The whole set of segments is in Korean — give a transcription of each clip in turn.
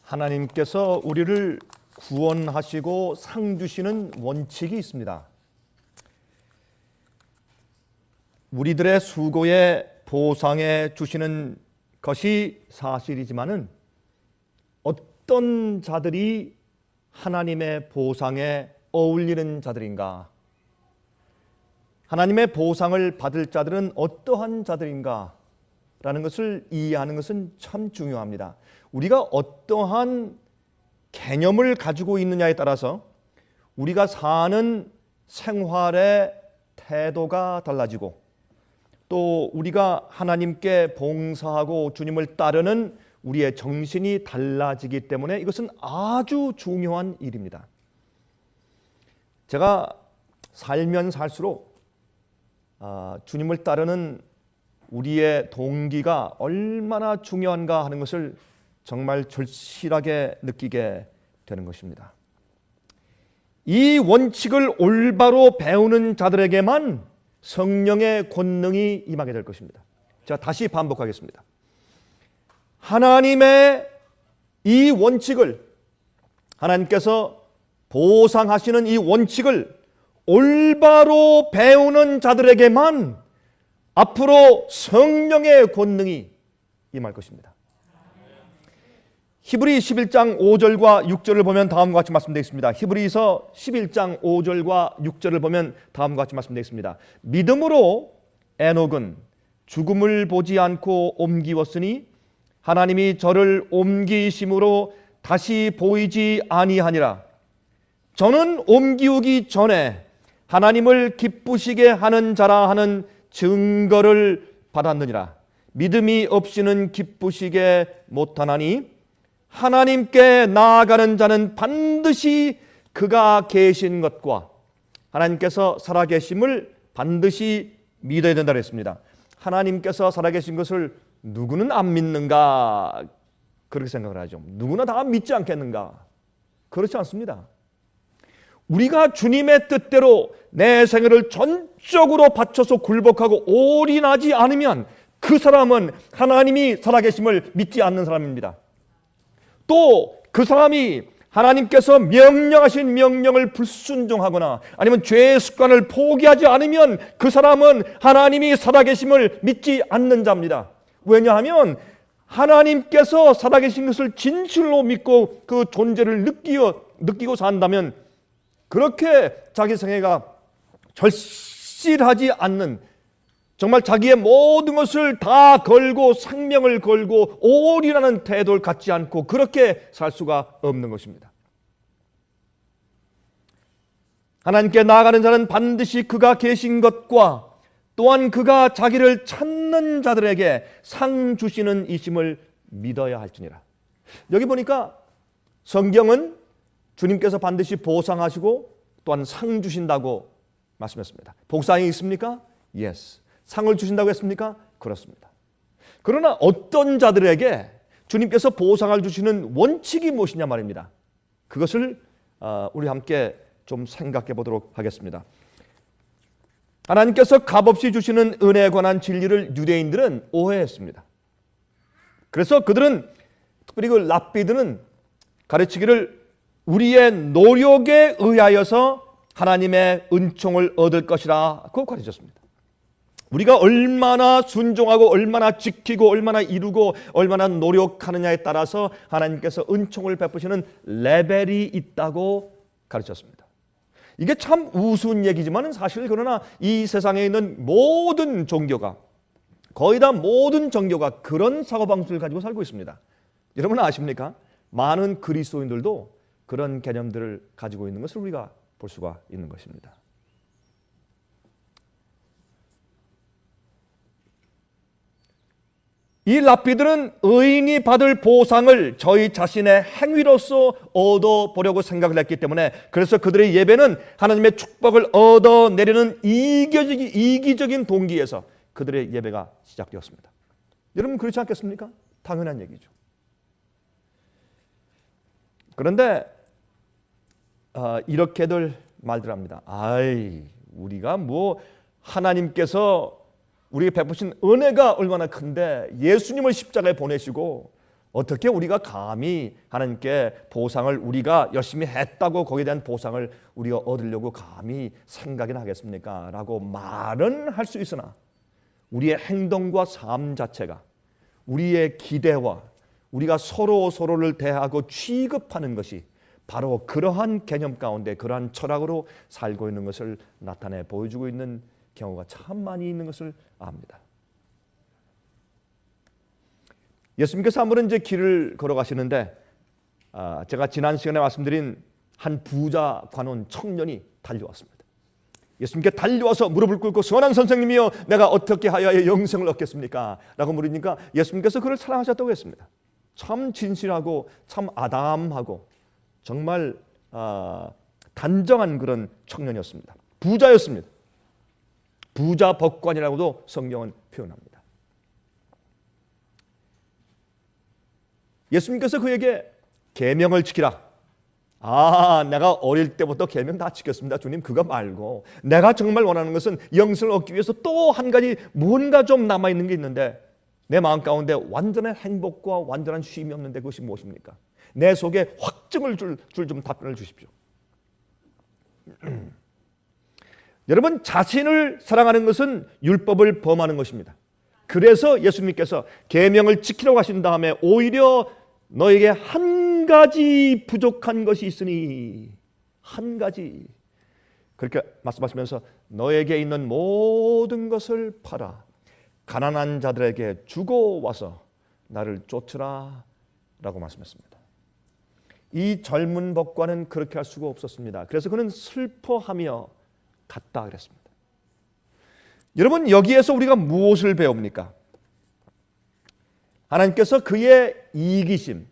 하나님께서 우리를 구원하시고 상 주시는 원칙이 있습니다. 우리들의 수고에 보상해 주시는 것이 사실이지만은 어떤 자들이 하나님의 보상에 어울리는 자들인가? 하나님의 보상을 받을 자들은 어떠한 자들인가? 라는 것을 이해하는 것은 참 중요합니다. 우리가 어떠한 개념을 가지고 있느냐에 따라서 우리가 사는 생활의 태도가 달라지고 또 우리가 하나님께 봉사하고 주님을 따르는 우리의 정신이 달라지기 때문에 이것은 아주 중요한 일입니다. 제가 살면 살수록 주님을 따르는 우리의 동기가 얼마나 중요한가 하는 것을 정말 절실하게 느끼게 되는 것입니다. 이 원칙을 올바로 배우는 자들에게만 성령의 권능이 임하게 될 것입니다. 자, 다시 반복하겠습니다. 하나님의 이 원칙을, 하나님께서 보상하시는 이 원칙을 올바로 배우는 자들에게만 앞으로 성령의 권능이 임할 것입니다. 히브리 11장 5절과 6절을 보면 다음과 같이 말씀되어 있습니다. 히브리서 11장 5절과 6절을 보면 다음과 같이 말씀되어 있습니다. 믿음으로 에녹은 죽음을 보지 않고 옮기웠으니 하나님이 저를 옮기심으로 다시 보이지 아니하니라. 저는 옮기우기 전에 하나님을 기쁘시게 하는 자라 하는 증거를 받았느니라. 믿음이 없이는 기쁘시게 못하나니 하나님께 나아가는 자는 반드시 그가 계신 것과 하나님께서 살아계심을 반드시 믿어야 된다고 했습니다. 하나님께서 살아계신 것을 누구는 안 믿는가? 그렇게 생각을 하죠. 누구나 다 믿지 않겠는가? 그렇지 않습니다. 우리가 주님의 뜻대로 내 생애를 전적으로 바쳐서 굴복하고 올인하지 않으면 그 사람은 하나님이 살아계심을 믿지 않는 사람입니다. 또 그 사람이 하나님께서 명령하신 명령을 불순종하거나 아니면 죄의 습관을 포기하지 않으면 그 사람은 하나님이 살아계심을 믿지 않는 자입니다. 왜냐하면 하나님께서 살아계신 것을 진실로 믿고 그 존재를 느끼고 산다면 그렇게 자기 생애가 절실하지 않는, 정말 자기의 모든 것을 다 걸고 생명을 걸고 올인하는 태도를 갖지 않고 그렇게 살 수가 없는 것입니다. 하나님께 나아가는 자는 반드시 그가 계신 것과 또한 그가 자기를 찾는 자들에게 상 주시는 이심을 믿어야 할지니라. 여기 보니까 성경은 주님께서 반드시 보상하시고 또한 상 주신다고 말씀했습니다. 보상이 있습니까? Yes. 상을 주신다고 했습니까? 그렇습니다. 그러나 어떤 자들에게 주님께서 보상을 주시는 원칙이 무엇이냐 말입니다. 그것을 우리 함께 좀 생각해 보도록 하겠습니다. 하나님께서 값없이 주시는 은혜에 관한 진리를 유대인들은 오해했습니다. 그래서 그들은, 특별히 그 랍비들은 가르치기를 우리의 노력에 의하여서 하나님의 은총을 얻을 것이라고 가르쳤습니다. 우리가 얼마나 순종하고 얼마나 지키고 얼마나 이루고 얼마나 노력하느냐에 따라서 하나님께서 은총을 베푸시는 레벨이 있다고 가르쳤습니다. 이게 참 우스운 얘기지만 사실 그러나 이 세상에 있는 모든 종교가, 거의 다 모든 종교가 그런 사고방식을 가지고 살고 있습니다. 여러분 아십니까? 많은 그리스도인들도 그런 개념들을 가지고 있는 것을 우리가 볼 수가 있는 것입니다. 이 랍비들은 의인이 받을 보상을 저희 자신의 행위로서 얻어보려고 생각을 했기 때문에, 그래서 그들의 예배는 하나님의 축복을 얻어내려는 이기적인 동기에서 그들의 예배가 시작되었습니다. 여러분 그렇지 않겠습니까? 당연한 얘기죠. 그런데 이렇게들 말들 합니다. 우리가 뭐 하나님께서 우리에게 베푸신 은혜가 얼마나 큰데 예수님을 십자가에 보내시고 어떻게 우리가 감히 하나님께 보상을 우리가 열심히 했다고 거기에 대한 보상을 우리가 얻으려고 감히 생각이나 하겠습니까? 라고 말은 할 수 있으나 우리의 행동과 삶 자체가 우리의 기대와 우리가 서로를 대하고 취급하는 것이 바로 그러한 개념 가운데 그러한 철학으로 살고 있는 것을 나타내 보여주고 있는 경우가 참 많이 있는 것을 압니다. 예수님께서 한 번은 이제 길을 걸어가시는데 제가 지난 시간에 말씀드린 한 부자 관원 청년이 달려왔습니다. 예수님께 달려와서 무릎을 꿇고 선한 선생님이여 내가 어떻게 하여야 영생을 얻겠습니까? 라고 물으니까 예수님께서 그를 사랑하셨다고 했습니다. 참 진실하고 참 아담하고 정말 단정한 그런 청년이었습니다. 부자였습니다. 부자 법관이라고도 성경은 표현합니다. 예수님께서 그에게 계명을 지키라. 내가 어릴 때부터 계명 다 지켰습니다. 주님 그거 말고 내가 정말 원하는 것은 영생을 얻기 위해서 또 한 가지 뭔가 좀 남아있는 게 있는데 내 마음 가운데 완전한 행복과 완전한 쉼이 없는데 그것이 무엇입니까? 내 속에 확증을 줄 좀 답변을 주십시오. 여러분 자신을 사랑하는 것은 율법을 범하는 것입니다. 그래서 예수님께서 계명을 지키라고 하신 다음에 오히려 너에게 한 가지 부족한 것이 있으니 한 가지 그렇게 말씀하시면서 너에게 있는 모든 것을 팔아 가난한 자들에게 주고 와서 나를 쫓으라 라고 말씀했습니다. 이 젊은 법관은 그렇게 할 수가 없었습니다. 그래서 그는 슬퍼하며 갔다 그랬습니다. 여러분 여기에서 우리가 무엇을 배웁니까? 하나님께서 그의 이기심,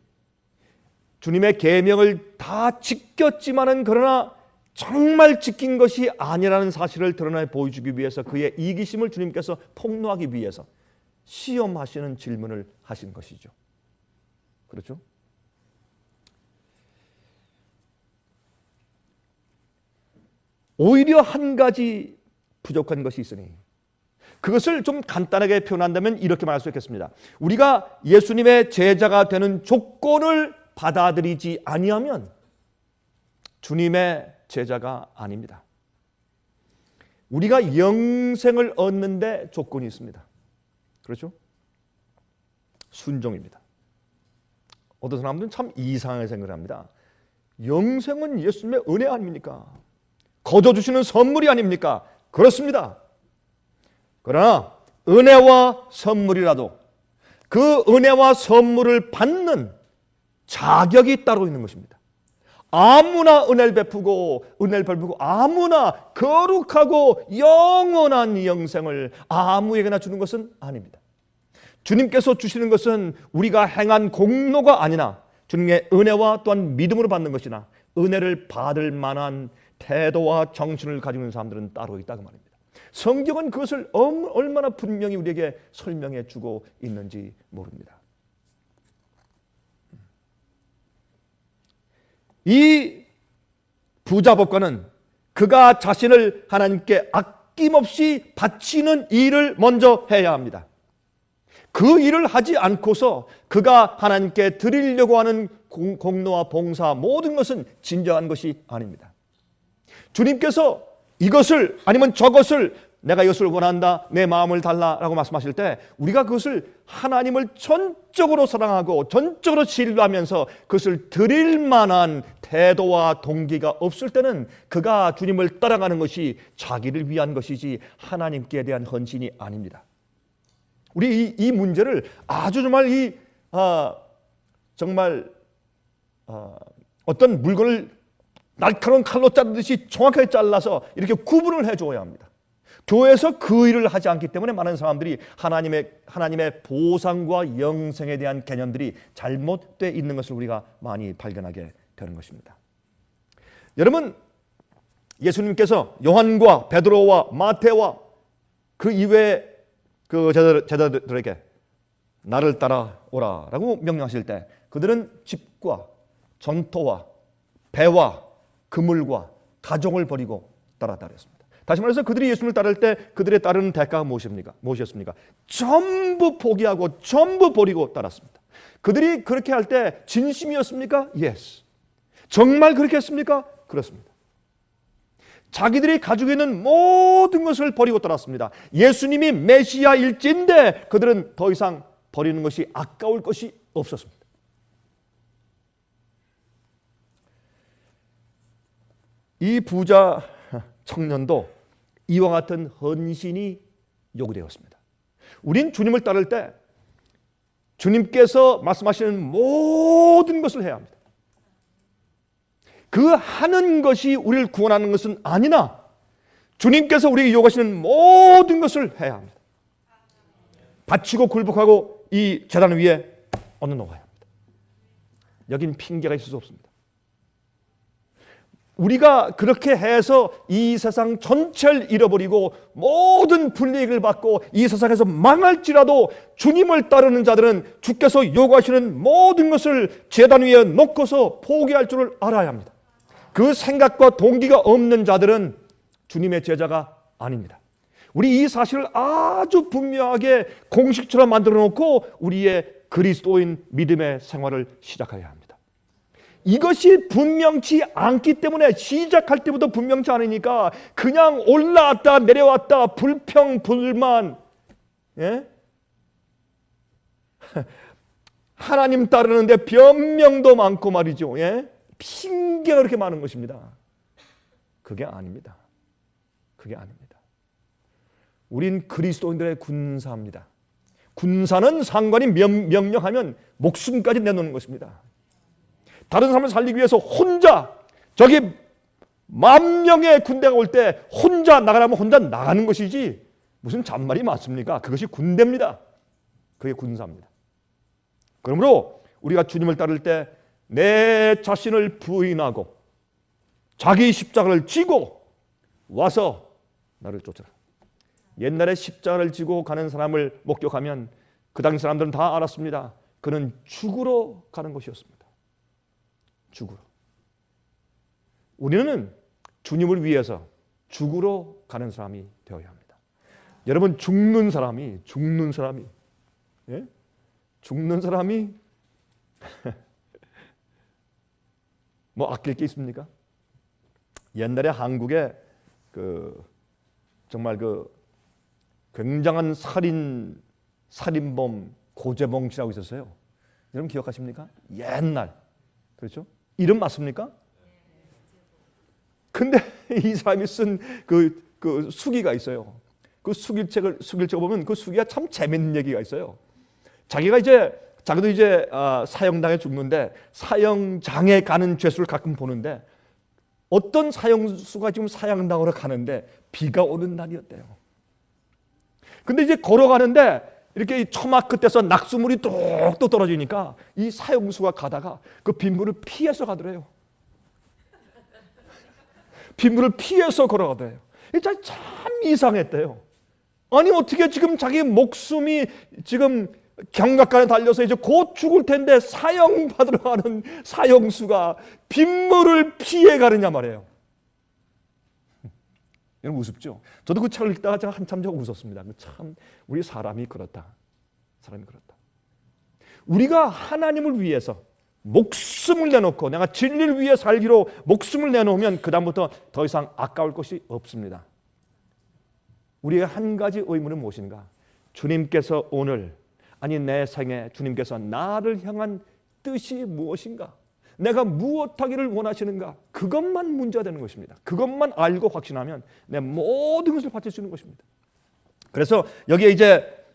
주님의 계명을 다 지켰지만은 그러나 정말 지킨 것이 아니라는 사실을 드러내 보여주기 위해서 그의 이기심을 주님께서 폭로하기 위해서 시험하시는 질문을 하신 것이죠. 그렇죠? 오히려 한 가지 부족한 것이 있으니 그것을 좀 간단하게 표현한다면 이렇게 말할 수 있겠습니다. 우리가 예수님의 제자가 되는 조건을 받아들이지 아니하면 주님의 제자가 아닙니다. 우리가 영생을 얻는데 조건이 있습니다. 그렇죠? 순종입니다. 어떤 사람들은 참 이상하게 생각을 합니다. 영생은 예수님의 은혜 아닙니까? 거둬주시는 선물이 아닙니까? 그렇습니다. 그러나 은혜와 선물이라도 그 은혜와 선물을 받는 자격이 따로 있는 것입니다. 아무나 은혜를 베푸고 아무나 거룩하고 영원한 영생을 아무에게나 주는 것은 아닙니다. 주님께서 주시는 것은 우리가 행한 공로가 아니나 주님의 은혜와 또한 믿음으로 받는 것이나 은혜를 받을 만한 태도와 정신을 가지고 있는 사람들은 따로 있다고 말입니다. 성경은 그것을 얼마나 분명히 우리에게 설명해 주고 있는지 모릅니다. 이 부자 법관은 그가 자신을 하나님께 아낌없이 바치는 일을 먼저 해야 합니다. 그 일을 하지 않고서 그가 하나님께 드리려고 하는 공로와 봉사 모든 것은 진정한 것이 아닙니다. 주님께서 이것을 아니면 저것을 내가 이것을 원한다 내 마음을 달라라고 말씀하실 때 우리가 그것을 하나님을 전적으로 사랑하고 전적으로 신뢰하면서 그것을 드릴 만한 태도와 동기가 없을 때는 그가 주님을 따라가는 것이 자기를 위한 것이지 하나님께 대한 헌신이 아닙니다. 우리 이 문제를 아주 정말 어떤 물건을 날카로운 칼로 자르듯이 정확하게 잘라서 이렇게 구분을 해줘야 합니다. 교회에서 그 일을 하지 않기 때문에 많은 사람들이 하나님의 보상과 영생에 대한 개념들이 잘못되어 있는 것을 우리가 많이 발견하게 되는 것입니다. 여러분, 예수님께서 요한과 베드로와 마태와 그 이외의 그 제자들에게 나를 따라오라 라고 명령하실 때 그들은 집과 전토와 배와 그물과 가족을 버리고 따랐다 그랬습니다. 다시 말해서 그들이 예수님을 따를 때 그들의 따르는 대가가 무엇이었습니까? 전부 포기하고 전부 버리고 따랐습니다. 그들이 그렇게 할 때 진심이었습니까? Yes. 정말 그렇게 했습니까? 그렇습니다. 자기들이 가지고 있는 모든 것을 버리고 떠났습니다. 예수님이 메시아일진데 그들은 더 이상 버리는 것이 아까울 것이 없었습니다. 이 부자 청년도 이와 같은 헌신이 요구되었습니다. 우린 주님을 따를 때 주님께서 말씀하시는 모든 것을 해야 합니다. 그 하는 것이 우리를 구원하는 것은 아니나 주님께서 우리에게 요구하시는 모든 것을 해야 합니다. 바치고 굴복하고 이 제단 위에 얹어놓아야 합니다. 여긴 핑계가 있을 수 없습니다. 우리가 그렇게 해서 이 세상 전체를 잃어버리고 모든 불이익을 받고 이 세상에서 망할지라도 주님을 따르는 자들은 주께서 요구하시는 모든 것을 제단 위에 놓고서 포기할 줄을 알아야 합니다. 그 생각과 동기가 없는 자들은 주님의 제자가 아닙니다. 우리 이 사실을 아주 분명하게 공식처럼 만들어 놓고 우리의 그리스도인 믿음의 생활을 시작해야 합니다. 이것이 분명치 않기 때문에 시작할 때부터 분명치 않으니까 그냥 올라왔다 내려왔다 불평 불만, 예? 하나님 따르는데 변명도 많고 말이죠. 예? 핑계가 그렇게 많은 것입니다. 그게 아닙니다. 그게 아닙니다. 우린 그리스도인들의 군사입니다. 군사는 상관이 명령하면 목숨까지 내놓는 것입니다. 다른 사람을 살리기 위해서 혼자 저기 10,000명의 군대가 올 때 혼자 나가라면 혼자 나가는 것이지 무슨 잔말이 맞습니까? 그것이 군대입니다. 그게 군사입니다. 그러므로 우리가 주님을 따를 때 내 자신을 부인하고 자기 십자가를 지고 와서 나를 쫓아라. 옛날에 십자가를 지고 가는 사람을 목격하면 그 당시 사람들은 다 알았습니다. 그는 죽으러 가는 것이었습니다. 죽으러. 우리는 주님을 위해서 죽으러 가는 사람이 되어야 합니다. 여러분, 죽는 사람이 예? 죽는 사람이 뭐 아낄 게 있습니까? 옛날에 한국에 정말 굉장한 살인범 고재봉 씨라고 있었어요. 여러분 기억하십니까? 옛날. 그렇죠? 이름 맞습니까? 근데 이 사람이 쓴 그 수기가 있어요. 그 수기책을 보면 그 수기가 참 재밌는 얘기가 있어요. 자기도 이제 사형당해 죽는데 사형장에 가는 죄수를 가끔 보는데 어떤 사형수가 지금 사형당으로 가는데 비가 오는 날이었대요. 근데 이제 걸어가는데 이렇게 이 처막 끝에서 낙수물이 뚝뚝 떨어지니까 이 사형수가 가다가 그 빗물을 피해서 가더래요. 빗물을 피해서 걸어가더래요. 참 이상했대요. 아니 어떻게 지금 자기 목숨이 지금 경각간에 달려서 이제 곧 죽을 텐데 사형 받으러 가는 사형수가 빗물을 피해 가느냐 말이에요. 여러분 우습죠? 저도 그 책을 읽다가 제가 한참 웃었습니다. 참 우리 사람이 그렇다. 우리가 하나님을 위해서 목숨을 내놓고 내가 진리를 위해 살기로 목숨을 내놓으면 그 다음부터 더 이상 아까울 것이 없습니다. 우리의 한 가지 의무는 무엇인가? 주님께서 오늘 아니 내 생에 주님께서 나를 향한 뜻이 무엇인가? 내가 무엇하기를 원하시는가? 그것만 문제가 되는 것입니다. 그것만 알고 확신하면 내 모든 것을 바칠 수 있는 것입니다. 그래서 여기에 이제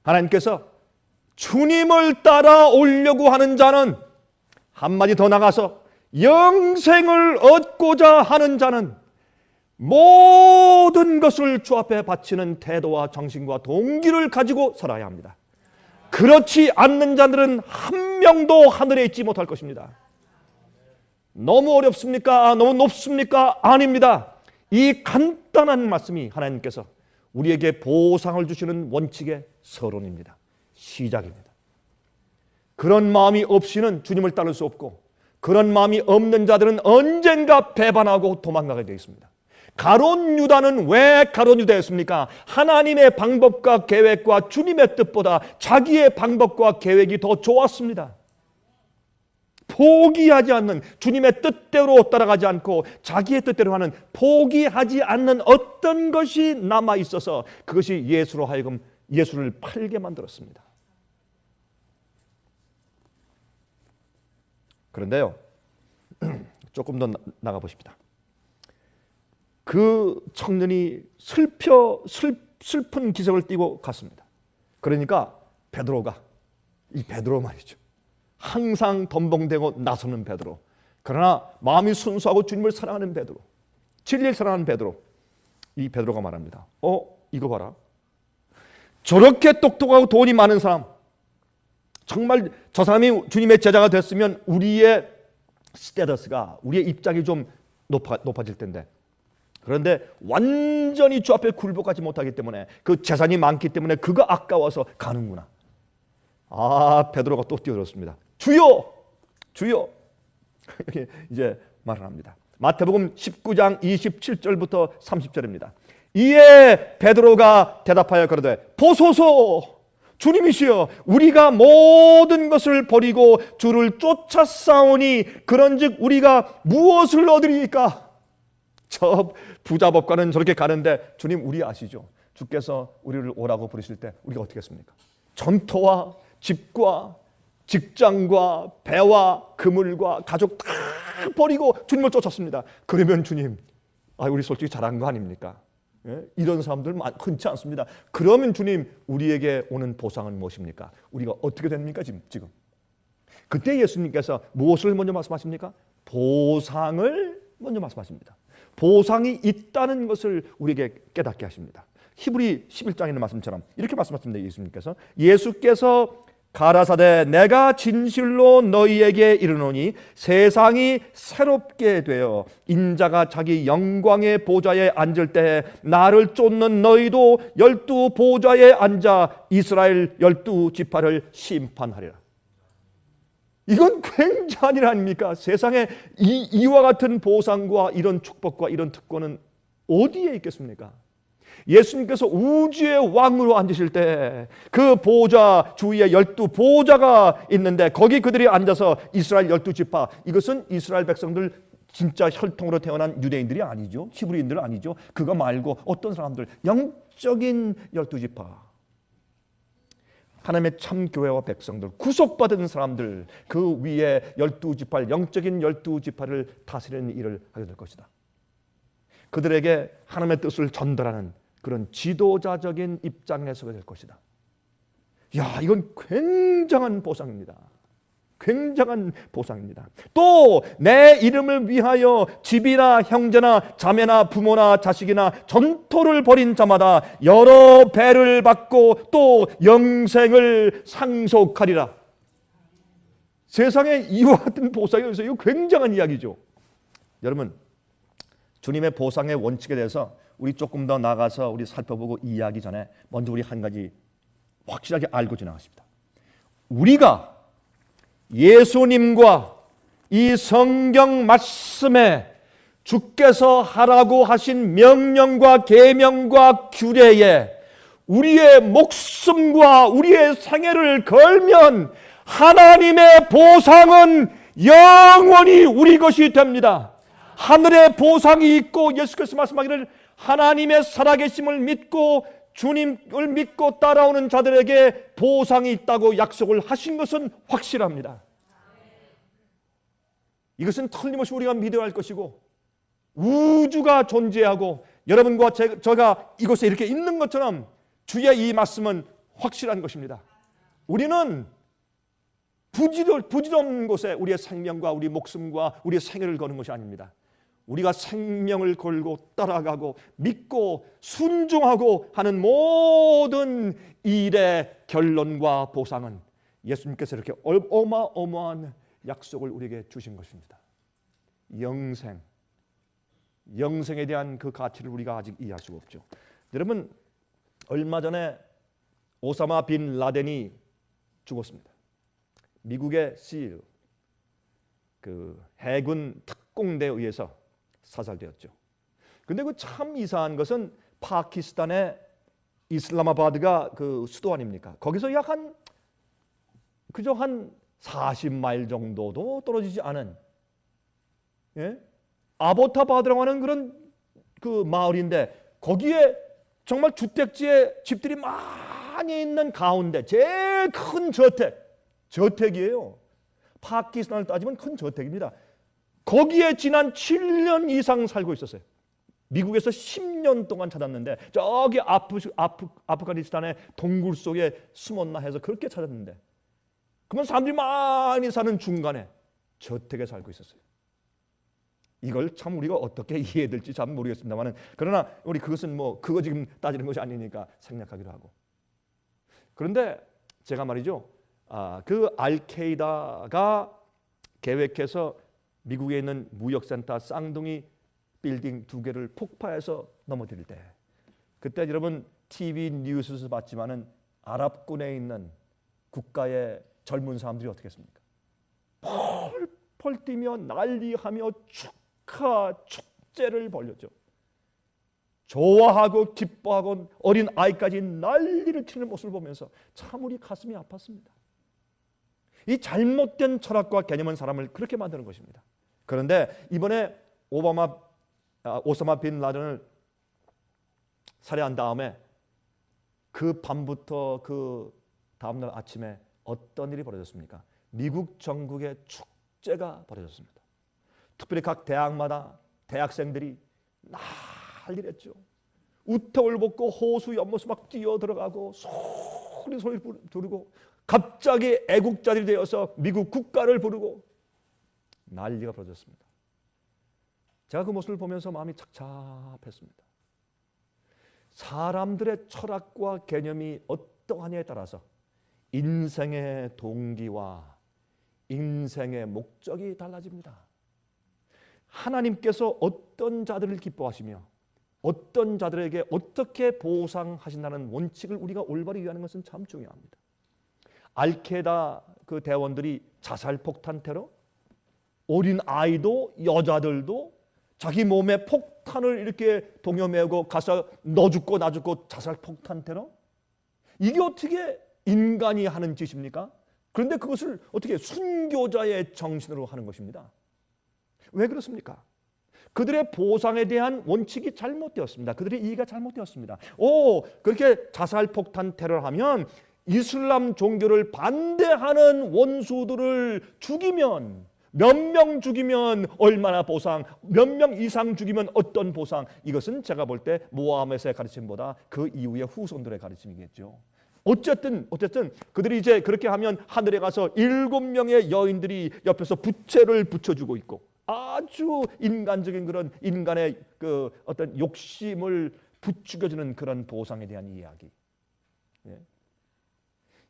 하나님께서 주님을 따라오려고 하는 자는 한마디 더 나가서 영생을 얻고자 하는 자는 모든 것을 주 앞에 바치는 태도와 정신과 동기를 가지고 살아야 합니다. 그렇지 않는 자들은 한 명도 하늘에 있지 못할 것입니다. 너무 어렵습니까? 너무 높습니까? 아닙니다. 이 간단한 말씀이 하나님께서 우리에게 보상을 주시는 원칙의 서론입니다. 시작입니다. 그런 마음이 없이는 주님을 따를 수 없고 그런 마음이 없는 자들은 언젠가 배반하고 도망가게 되어 있습니다. 가룟 유다는 왜 가룟 유다였습니까? 하나님의 방법과 계획과 주님의 뜻보다 자기의 방법과 계획이 더 좋았습니다. 포기하지 않는, 주님의 뜻대로 따라가지 않고 자기의 뜻대로 하는, 포기하지 않는 어떤 것이 남아 있어서 그것이 예수로 하여금 예수를 팔게 만들었습니다. 그런데요, 조금 더 나가 보십시다. 그 청년이 슬픈 기색을 띠고 갔습니다. 그러니까 베드로가, 이 베드로 말이죠, 항상 덤벙대고 나서는 베드로, 그러나 마음이 순수하고 주님을 사랑하는 베드로, 진리를 사랑하는 베드로, 이 베드로가 말합니다. 이거 봐라, 저렇게 똑똑하고 돈이 많은 사람, 정말 저 사람이 주님의 제자가 됐으면 우리의 스테터스가, 우리의 입장이 좀 높아질 텐데, 그런데 완전히 주 앞에 굴복하지 못하기 때문에, 그 재산이 많기 때문에 그거 아까워서 가는구나. 베드로가 또 뛰어들었습니다. 주여, 주여. 이제 말을 합니다. 마태복음 19장 27절부터 30절입니다. 이에 베드로가 대답하여 가로되 보소서, 주님이시여, 우리가 모든 것을 버리고 주를 쫓아싸오니 그런즉 우리가 무엇을 얻으리이까? 저 부자법관은 저렇게 가는데, 주님 우리 아시죠? 주께서 우리를 오라고 부르실 때 우리가 어떻게 했습니까? 전토와 집과 직장과 배와 그물과 가족 다 버리고 주님을 쫓았습니다. 그러면 주님, 우리 솔직히 잘한 거 아닙니까? 예? 이런 사람들 흔치 않습니다. 그러면 주님, 우리에게 오는 보상은 무엇입니까? 우리가 어떻게 됩니까 지금? 그때 예수님께서 무엇을 먼저 말씀하십니까? 보상을 먼저 말씀하십니다. 보상이 있다는 것을 우리에게 깨닫게 하십니다. 히브리 11장에 있는 말씀처럼 이렇게 말씀하십니다. 예수께서 가라사대 내가 진실로 너희에게 이르노니 세상이 새롭게 되어 인자가 자기 영광의 보좌에 앉을 때에 나를 쫓는 너희도 12 보좌에 앉아 이스라엘 12지파를 심판하리라. 이건 굉장한 일 아닙니까? 세상에 이와 같은 보상과 이런 축복과 이런 특권은 어디에 있겠습니까? 예수님께서 우주의 왕으로 앉으실 때 그 보좌 주위에 12 보좌가 있는데 거기 그들이 앉아서 이스라엘 12지파, 이것은 이스라엘 백성들 진짜 혈통으로 태어난 유대인들이 아니죠. 히브리인들은 아니죠. 그거 말고 어떤 사람들, 영적인 12지파, 하나님의 참 교회와 백성들, 구속받은 사람들, 그 위에 12지파, 영적인 12지파를 다스리는 일을 하게 될 것이다. 그들에게 하나님의 뜻을 전달하는 그런 지도자적인 입장에 서게 될 것이다. 이건 굉장한 보상입니다. 굉장한 보상입니다. 또 내 이름을 위하여 집이나 형제나 자매나 부모나 자식이나 전토를 벌인 자마다 여러 배를 받고 또 영생을 상속하리라. 세상에 이와 같은 보상이 있어요. 이거 굉장한 이야기죠. 여러분, 주님의 보상의 원칙에 대해서 우리 조금 더 나가서 우리 살펴보고 이해하기 전에 먼저 우리 한 가지 확실하게 알고 지나가십니다. 우리가 예수님과 이 성경 말씀에 주께서 하라고 하신 명령과 계명과 규례에 우리의 목숨과 우리의 생애를 걸면 하나님의 보상은 영원히 우리 것이 됩니다. 하늘의 보상이 있고, 예수께서 말씀하기를 하나님의 살아계심을 믿고 주님을 믿고 따라오는 자들에게 보상이 있다고 약속을 하신 것은 확실합니다. 이것은 틀림없이 우리가 믿어야 할 것이고, 우주가 존재하고 여러분과 제가 이곳에 이렇게 있는 것처럼 주의 이 말씀은 확실한 것입니다. 우리는 부질없는 곳에 우리의 생명과 우리 목숨과 우리의 생애를 거는 것이 아닙니다. 우리가 생명을 걸고 따라가고 믿고 순종하고 하는 모든 일의 결론과 보상은 예수님께서 이렇게 어마어마한 약속을 우리에게 주신 것입니다. 영생에 대한 그 가치를 우리가 아직 이해할 수가 없죠. 여러분, 얼마 전에 오사마 빈 라덴이 죽었습니다. 미국의 실, 그 해군 특공대에 의해서 사살되었죠. 근데 그 참 이상한 것은 파키스탄의 이슬라마바드가 그 수도 아닙니까? 거기서 약 한 그저 한 40마일 정도도 떨어지지 않은, 예? 아보타바드라고 하는 그런 그 마을인데, 거기에 정말 주택지에 집들이 많이 있는 가운데 제일 큰 저택이에요. 파키스탄을 따지면 큰 저택입니다. 거기에 지난 7년 이상 살고 있었어요. 미국에서 10년 동안 찾았는데, 저기 아프가니스탄의 동굴 속에 숨었나 해서 그렇게 찾았는데, 그러면 사람들이 많이 사는 중간에 저택에 살고 있었어요. 이걸 참 우리가 어떻게 이해될지 잘 모르겠습니다만은, 그러나 우리 그것은 뭐 그거 지금 따지는 것이 아니니까 생략하기로 하고. 그런데 제가 말이죠, 그 알케이다가 계획해서 미국에 있는 무역센터 쌍둥이 빌딩 2개를 폭파해서 넘어뜨릴 때, 그때 여러분 TV 뉴스에서 봤지만은 아랍권에 있는 국가의 젊은 사람들이 어떻게 했습니까? 펄펄 뛰며 난리하며 축제를 벌였죠. 좋아하고 기뻐하고 어린 아이까지 난리를 치는 모습을 보면서 참 우리 가슴이 아팠습니다. 이 잘못된 철학과 개념은 사람을 그렇게 만드는 것입니다. 그런데 이번에 오사마 빈 라덴을 살해한 다음에 그 밤부터 그 다음날 아침에 어떤 일이 벌어졌습니까? 미국 전국에 축제가 벌어졌습니다. 특별히 각 대학마다 대학생들이 난리를 했죠. 우통을 벗고 호수 연못에 막 뛰어들어가고 소리 부르고, 갑자기 애국자들이 되어서 미국 국가를 부르고 난리가 벌어졌습니다. 제가 그 모습을 보면서 마음이 착잡했습니다. 사람들의 철학과 개념이 어떠하냐에 따라서 인생의 동기와 인생의 목적이 달라집니다. 하나님께서 어떤 자들을 기뻐하시며 어떤 자들에게 어떻게 보상하신다는 원칙을 우리가 올바로 이해하는 것은 참 중요합니다. 알케이다 그 대원들이 자살 폭탄 테러, 어린 아이도 여자들도 자기 몸에 폭탄을 이렇게 동여매고 가서 너 죽고 나 죽고 자살 폭탄 테러, 이게 어떻게 인간이 하는 짓입니까? 그런데 그것을 어떻게 순교자의 정신으로 하는 것입니다. 왜 그렇습니까? 그들의 보상에 대한 원칙이 잘못되었습니다. 그들의 이해가 잘못되었습니다. 그렇게 자살 폭탄 테러를 하면 이슬람 종교를 반대하는 원수들을 죽이면, 몇 명 죽이면 얼마나 보상, 몇 명 이상 죽이면 어떤 보상, 이것은 제가 볼 때 모하메스의 가르침보다 그 이후의 후손들의 가르침이겠죠. 어쨌든 그들이 이제 그렇게 하면 하늘에 가서 7명의 여인들이 옆에서 부채를 붙여주고 있고, 아주 인간적인 그런 인간의 그 어떤 욕심을 부추겨주는 그런 보상에 대한 이야기. 예.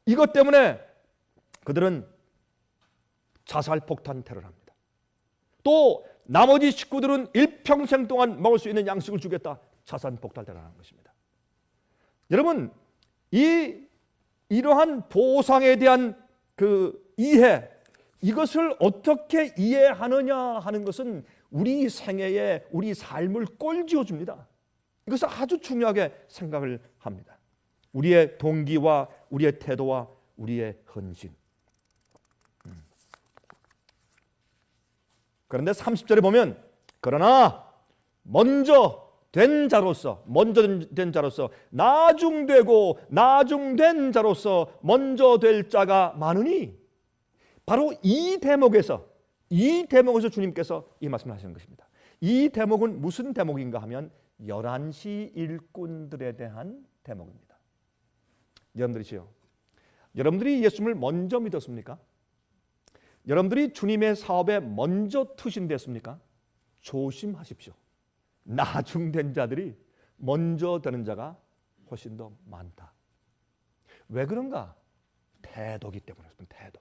이것 때문에 그들은 자살 폭탄 테러를 합니다. 또 나머지 식구들은 일평생 동안 먹을 수 있는 양식을 주겠다, 자살 폭탄 테러를 하는 것입니다. 여러분, 이러한 보상에 대한 그 이해, 이것을 어떻게 이해하느냐 하는 것은 우리 생애에 우리 삶을 꼴지어 줍니다. 이것을 아주 중요하게 생각을 합니다. 우리의 동기와 우리의 태도와 우리의 헌신. 그런데 30절에 보면, 그러나 먼저 된 자로서, 나중되고 나중된 자로서 먼저 될 자가 많으니, 바로 이 대목에서 주님께서 이 말씀을 하시는 것입니다. 이 대목은 무슨 대목인가 하면 11시 일꾼들에 대한 대목입니다. 여러분들이 예수님을 먼저 믿었습니까? 여러분들이 주님의 사업에 먼저 투신됐습니까? 조심하십시오. 나중된 자들이 먼저 되는 자가 훨씬 더 많다. 왜 그런가? 태도기 때문에 그렇습니다. 태도.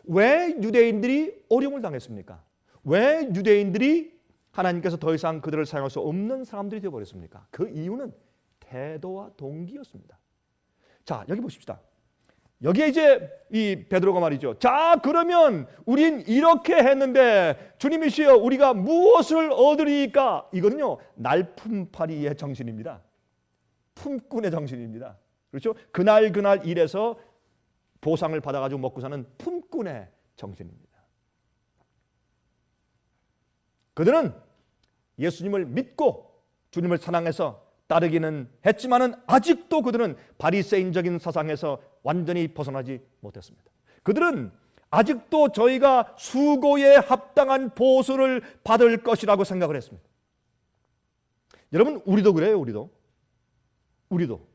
왜 유대인들이 어려움을 당했습니까? 왜 유대인들이 하나님께서 더 이상 그들을 사용할 수 없는 사람들이 되어버렸습니까? 그 이유는 태도와 동기였습니다. 자, 여기 보십시다. 여기에 이제 이 베드로가 말이죠. 자, 그러면 우린 이렇게 했는데 주님이시여 우리가 무엇을 얻으리까? 이거는요, 날품팔이의 정신입니다. 품꾼의 정신입니다. 그렇죠? 그날 일해서 보상을 받아가지고 먹고 사는 품꾼의 정신입니다. 그들은 예수님을 믿고 주님을 사랑해서 따르기는 했지만은 아직도 그들은 바리새인적인 사상에서 완전히 벗어나지 못했습니다. 그들은 아직도 저희가 수고에 합당한 보수를 받을 것이라고 생각을 했습니다. 여러분, 우리도 그래요. 우리도.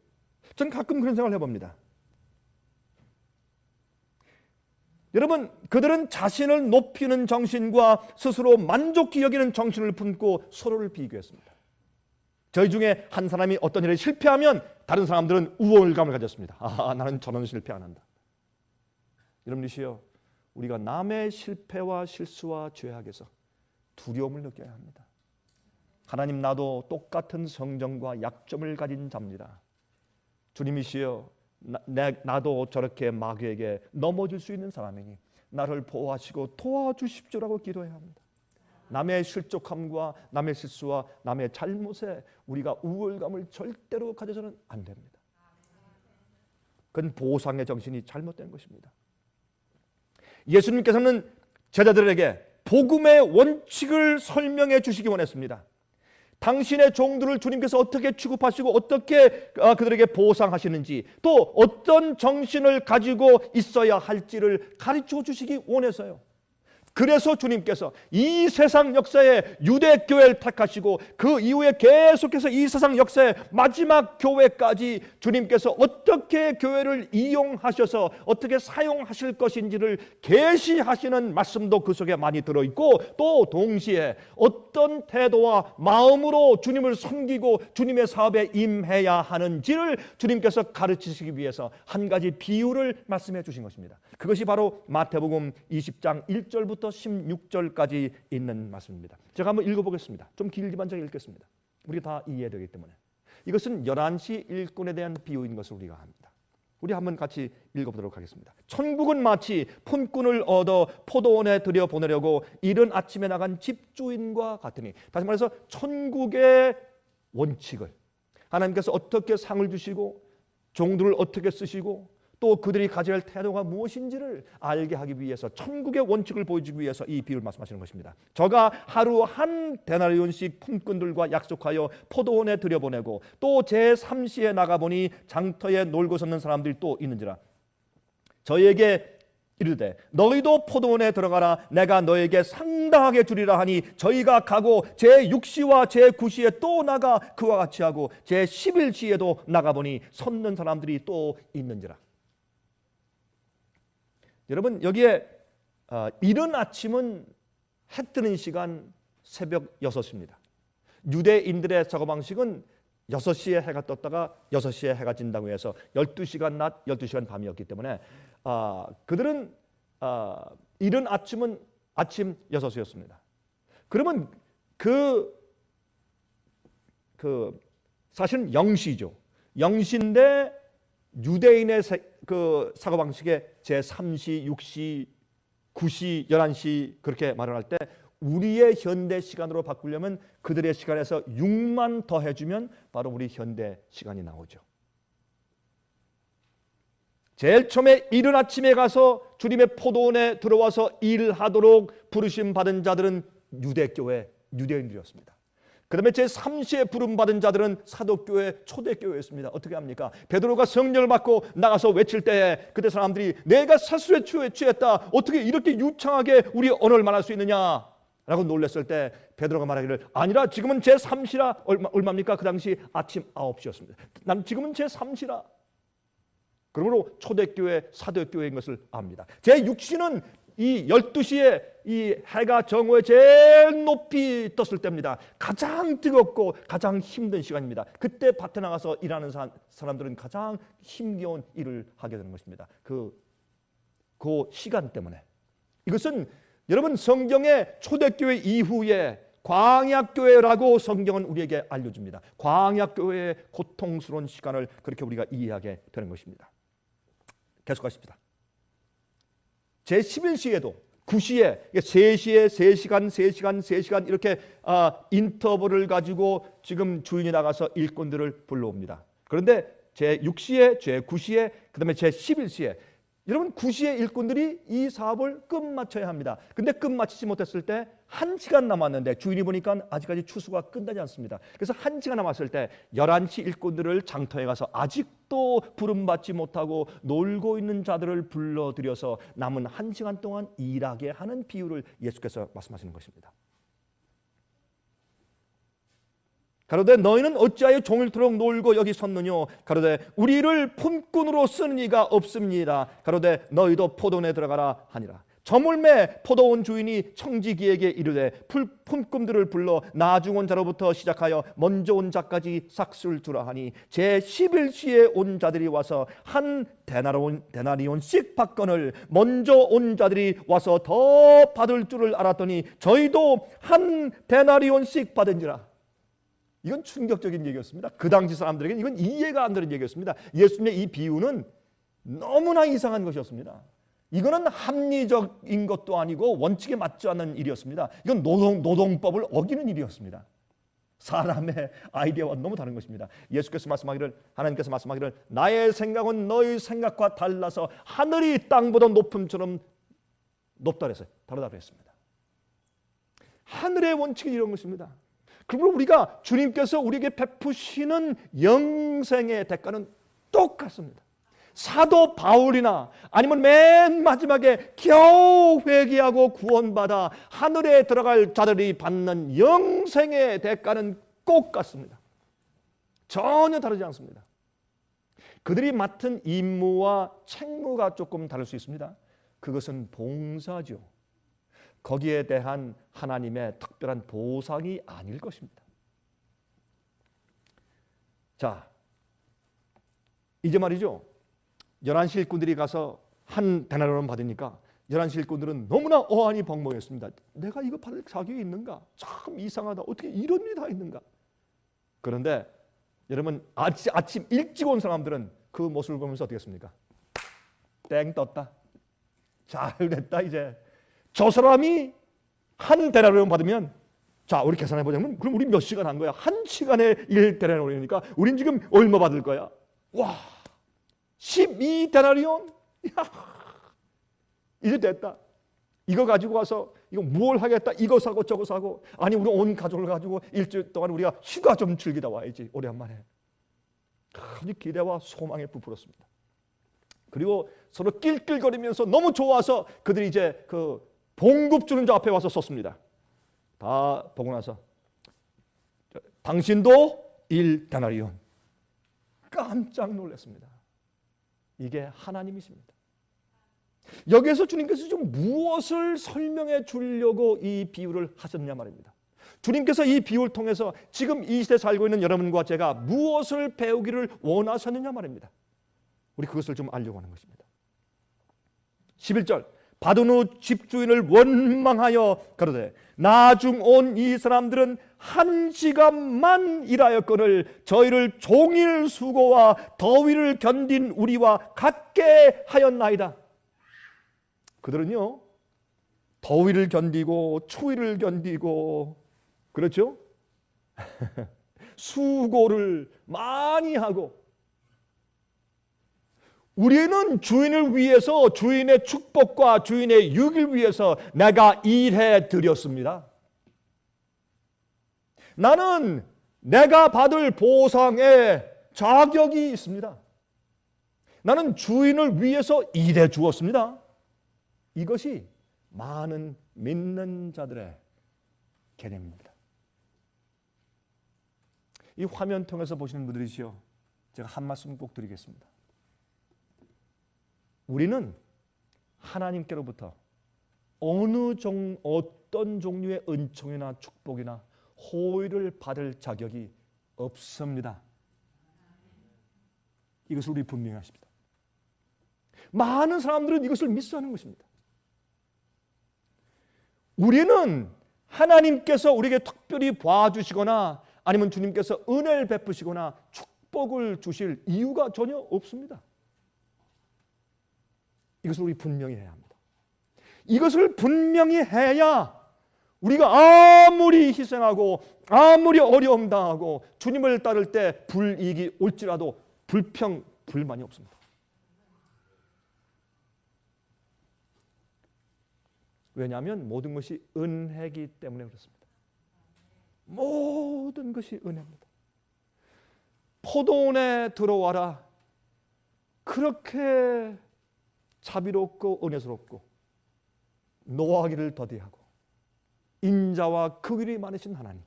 전 가끔 그런 생각을 해봅니다. 여러분, 그들은 자신을 높이는 정신과 스스로 만족히 여기는 정신을 품고 서로를 비교했습니다. 저희 중에 한 사람이 어떤 일에 실패하면 다른 사람들은 우월감을 가졌습니다. 아, 나는 저런 실패 안 한다. 여러분이시여, 우리가 남의 실패와 실수와 죄악에서 두려움을 느껴야 합니다. 하나님, 나도 똑같은 성정과 약점을 가진 자입니다. 주님이시여, 나도 저렇게 마귀에게 넘어질 수 있는 사람이니 나를 보호하시고 도와주십시오라고 기도해야 합니다. 남의 실족함과 남의 실수와 남의 잘못에 우리가 우월감을 절대로 가져서는 안 됩니다. 그건 보상의 정신이 잘못된 것입니다. 예수님께서는 제자들에게 복음의 원칙을 설명해 주시기 원했습니다. 당신의 종들을 주님께서 어떻게 취급하시고 어떻게 그들에게 보상하시는지, 또 어떤 정신을 가지고 있어야 할지를 가르쳐 주시기 원해서요. 그래서 주님께서 이 세상 역사에 유대교회를 택하시고 그 이후에 계속해서 이 세상 역사의 마지막 교회까지 주님께서 어떻게 교회를 이용하셔서 어떻게 사용하실 것인지를 계시하시는 말씀도 그 속에 많이 들어있고, 또 동시에 어떤 태도와 마음으로 주님을 섬기고 주님의 사업에 임해야 하는지를 주님께서 가르치시기 위해서 한 가지 비유를 말씀해 주신 것입니다. 그것이 바로 마태복음 20장 1절부터 16절까지 있는 말씀입니다. 제가 한번 읽어보겠습니다. 좀 길지만 제가 읽겠습니다. 우리 다 이해해야 되기 때문에. 이것은 11시 일꾼에 대한 비유인 것을 우리가 압니다. 우리 한번 같이 읽어보도록 하겠습니다. 천국은 마치 품꾼을 얻어 포도원에 들여보내려고 이른 아침에 나간 집주인과 같으니, 다시 말해서 천국의 원칙을, 하나님께서 어떻게 상을 주시고 종들을 어떻게 쓰시고 또 그들이 가져야 할 태도가 무엇인지를 알게 하기 위해서, 천국의 원칙을 보여주기 위해서 이 비유를 말씀하시는 것입니다. 저가 하루 한 데나리온씩 품꾼들과 약속하여 포도원에 들여보내고 또 제3시에 나가보니 장터에 놀고 섰는 사람들이 또 있는지라 저희에게 이르되 너희도 포도원에 들어가라. 내가 너에게 상당하게 주리라 하니 저희가 가고 제6시와 제9시에 또 나가 그와 같이 하고 제11시에도 나가보니 섰는 사람들이 또 있는지라. 여러분, 여기에 이른 아침은 해 뜨는 시간 새벽 6시입니다. 유대인들의 사고방식은 6시에 해가 떴다가 6시에 해가 진다고 해서 12시간 낮, 12시간 밤이었기 때문에 그들은 이른 아침은 아침 6시였습니다. 그러면 사실은 0시죠. 0시인데 유대인의 그 사고방식에 제3시, 6시, 9시, 11시 그렇게 말을 때 우리의 현대 시간으로 바꾸려면 그들의 시간에서 6만 더 해주면 바로 우리 현대 시간이 나오죠. 제일 처음에 이른 아침에 가서 주님의 포도원에 들어와서 일하도록 부르심 받은 자들은 유대교회, 유대인들이었습니다. 그 다음에 제3시에 부름받은 자들은 사도교회, 초대교회였습니다. 어떻게 합니까? 베드로가 성령을 받고 나가서 외칠 때 그때 사람들이 내가 사술에 취했다. 어떻게 이렇게 유창하게 우리 언어를 말할 수 있느냐? 라고 놀랐을 때 베드로가 말하기를 아니라 지금은 제3시라. 얼마입니까? 그 당시 아침 9시였습니다. 난 지금은 제3시라. 그러므로 초대교회, 사도교회인 것을 압니다. 제6시는 이 12시에 이 해가 정오에 제일 높이 떴을 때입니다. 가장 뜨겁고 가장 힘든 시간입니다. 그때 밭에 나가서 일하는 사람들은 가장 힘겨운 일을 하게 되는 것입니다. 그 시간 때문에. 이것은 여러분 성경의 초대교회 이후에 광야교회라고 성경은 우리에게 알려줍니다. 광야교회의 고통스러운 시간을 그렇게 우리가 이해하게 되는 것입니다. 계속하십니다. 제11시에도 9시에 3시에 3시간 3시간 3시간 이렇게 인터벌을 가지고 지금 주인이 나가서 일꾼들을 불러옵니다. 그런데 제6시에 제9시에 그 다음에 제11시에 여러분 9시에 일꾼들이 이 사업을 끝마쳐야 합니다. 근데 끝마치지 못했을 때 1시간 남았는데 주인이 보니까 아직까지 추수가 끝나지 않습니다. 그래서 1시간 남았을 때 11시 일꾼들을 장터에 가서 아직도 부름받지 못하고 놀고 있는 자들을 불러들여서 남은 1시간 동안 일하게 하는 비유를 예수께서 말씀하시는 것입니다. 가로되 너희는 어찌하여 종일토록 놀고 여기 섰느뇨. 가로되 우리를 품꾼으로 쓰는 이가 없습니다. 가로되 너희도 포도원에 들어가라 하니라. 저물매 포도원 주인이 청지기에게 이르되 품꾼들을 불러 나중 온 자로부터 시작하여 먼저 온 자까지 삭술 주라 하니 제11시에 온 자들이 와서 한 데나리온씩 받거늘 먼저 온 자들이 와서 더 받을 줄을 알았더니 저희도 한 데나리온씩 받은지라. 이건 충격적인 얘기였습니다. 그 당시 사람들에게는 이건 이해가 안 되는 얘기였습니다. 예수님의 이 비유는 너무나 이상한 것이었습니다. 이거는 합리적인 것도 아니고 원칙에 맞지 않는 일이었습니다. 이건 노동법을 어기는 일이었습니다. 사람의 아이디어와 너무 다른 것입니다. 예수께서 말씀하기를, 하나님께서 말씀하기를 나의 생각은 너희 생각과 달라서 하늘이 땅보다 높음처럼 높다 그랬어요. 다르다 그랬습니다. 하늘의 원칙이 이런 것입니다. 그러므로 우리가 주님께서 우리에게 베푸시는 영생의 대가는 똑같습니다. 사도 바울이나 아니면 맨 마지막에 겨우 회개하고 구원받아 하늘에 들어갈 자들이 받는 영생의 대가는 똑같습니다. 전혀 다르지 않습니다. 그들이 맡은 임무와 책무가 조금 다를 수 있습니다. 그것은 봉사죠. 거기에 대한 하나님의 특별한 보상이 아닐 것입니다. 자, 이제 말이죠. 11시 일꾼들이 가서 한 데나리온 받으니까 11시 일꾼들은 너무나 어안이 벙벙했습니다. 내가 이거 받을 자격이 있는가? 참 이상하다. 어떻게 이런 일이 다 있는가? 그런데 여러분 아침 일찍 온 사람들은 그 모습을 보면서 어떻게 했습니까? 땡 떴다. 잘 됐다 이제. 저 사람이 한 데나리온 받으면 자 우리 계산해 보자면 그럼 우리 몇 시간 한 거야? 1시간에 1데나리온이니까 우린 지금 얼마 받을 거야? 와 12데나리온? 이제 됐다. 이거 가지고 와서 이거 뭘 하겠다. 이거 사고 저거 사고 아니 우리 온 가족을 가지고 일주일 동안 우리가 휴가 좀 즐기다 와야지. 오랜만에. 아주 기대와 소망에 부풀었습니다. 그리고 서로 낄낄거리면서 너무 좋아서 그들이 이제 그 봉급 주는 자 앞에 와서 섰습니다. 다 보고 나서 당신도 1데나리온. 깜짝 놀랐습니다. 이게 하나님이십니다. 여기에서 주님께서 좀 무엇을 설명해 주려고 이 비유를 하셨냐 말입니다. 주님께서 이 비유를 통해서 지금 이 시대에 살고 있는 여러분과 제가 무엇을 배우기를 원하셨느냐 말입니다. 우리 그것을 좀 알려고 하는 것입니다. 11절 받은 후 집주인을 원망하여 가로되 나중 온 이 사람들은 1시간만 일하였거늘 저희를 종일 수고와 더위를 견딘 우리와 같게 하였나이다. 그들은요 더위를 견디고 추위를 견디고 그렇죠? 수고를 많이 하고 우리는 주인을 위해서 주인의 축복과 주인의 유익을 위해서 내가 일해 드렸습니다. 나는 내가 받을 보상에 자격이 있습니다. 나는 주인을 위해서 일해 주었습니다. 이것이 많은 믿는 자들의 개념입니다. 이 화면 통해서 보시는 분들이시여 제가 한 말씀 꼭 드리겠습니다. 우리는 하나님께로부터 어떤 종류의 은총이나 축복이나 호의를 받을 자격이 없습니다. 이것을 우리 분명히 하십니다. 많은 사람들은 이것을 미스하는 것입니다. 우리는 하나님께서 우리에게 특별히 봐주시거나 아니면 주님께서 은혜를 베푸시거나 축복을 주실 이유가 전혀 없습니다. 이것을 우리 분명히 해야 합니다. 이것을 분명히 해야 우리가 아무리 희생하고 아무리 어려움 당하고 주님을 따를 때 불이익이 올지라도 불평, 불만이 없습니다. 왜냐하면 모든 것이 은혜이기 때문에 그렇습니다. 모든 것이 은혜입니다. 포도원에 들어와라. 그렇게 자비롭고 은혜스럽고 노하기를 더디하고 인자와 극일이 많으신 하나님,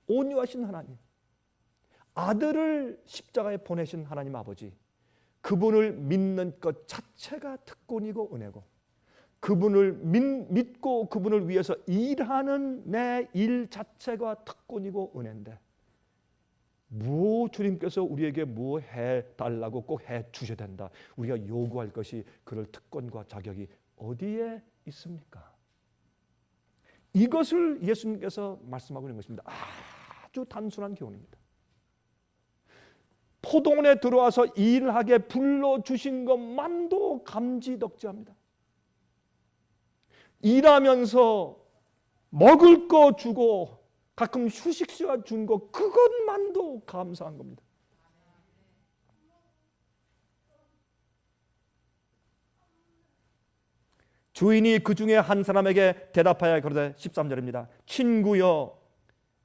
온유하신 하나님, 아들을 십자가에 보내신 하나님 아버지, 그분을 믿는 것 자체가 특권이고 은혜고, 그분을 믿고 그분을 위해서 일하는 내 일 자체가 특권이고 은혜인데, 주님께서 우리에게 뭐 해달라고 꼭 해주셔야 된다, 우리가 요구할 것이 그럴 특권과 자격이 어디에 있습니까? 이것을 예수님께서 말씀하고 있는 것입니다. 아주 단순한 교훈입니다. 포도원에 들어와서 일하게 불러주신 것만도 감지덕지합니다. 일하면서 먹을 거 주고 가끔 휴식 시간 준 거, 그것만도 감사한 겁니다. 주인이 그 중에 한 사람에게 대답하여 가로되 13절입니다. 친구여,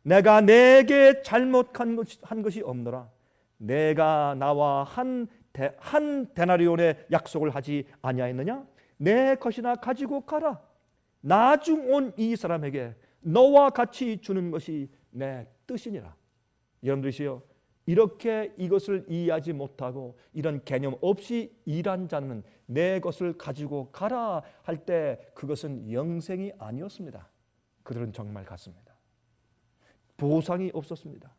내가 내게 잘못한 것이 없노라. 내가 나와 한 데나리온의 약속을 하지 아니하였느냐? 내 것이나 가지고 가라. 나중 온 이 사람에게 너와 같이 주는 것이 내 뜻이니라. 여러분들이시여, 이렇게 이것을 이해하지 못하고 이런 개념 없이 일한 자는 내 것을 가지고 가라 할 때 그것은 영생이 아니었습니다. 그들은 정말 갔습니다. 보상이 없었습니다.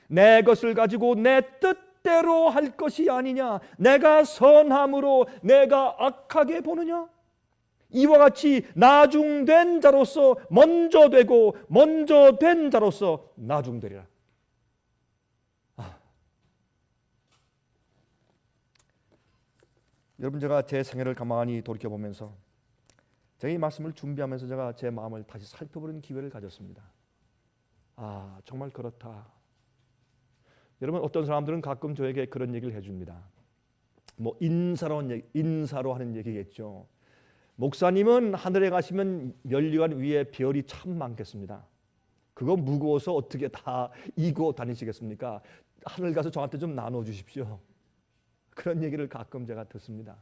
내 것을 가지고 내 뜻대로 할 것이 아니냐? 내가 선함으로 내가 악하게 보느냐? 이와 같이 나중된 자로서 먼저 되고 먼저 된 자로서 나중되리라. 여러분, 제가 제 생애를 가만히 돌이켜보면서 제가 이 말씀을 준비하면서 제가 제 마음을 다시 살펴보는 기회를 가졌습니다. 정말 그렇다. 여러분, 어떤 사람들은 가끔 저에게 그런 얘기를 해줍니다. 뭐 인사로 하는 얘기겠죠. 목사님은 하늘에 가시면 면류관 위에 별이 참 많겠습니다. 그거 무거워서 어떻게 다 이고 다니시겠습니까? 하늘 가서 저한테 좀 나눠주십시오. 그런 얘기를 가끔 제가 듣습니다.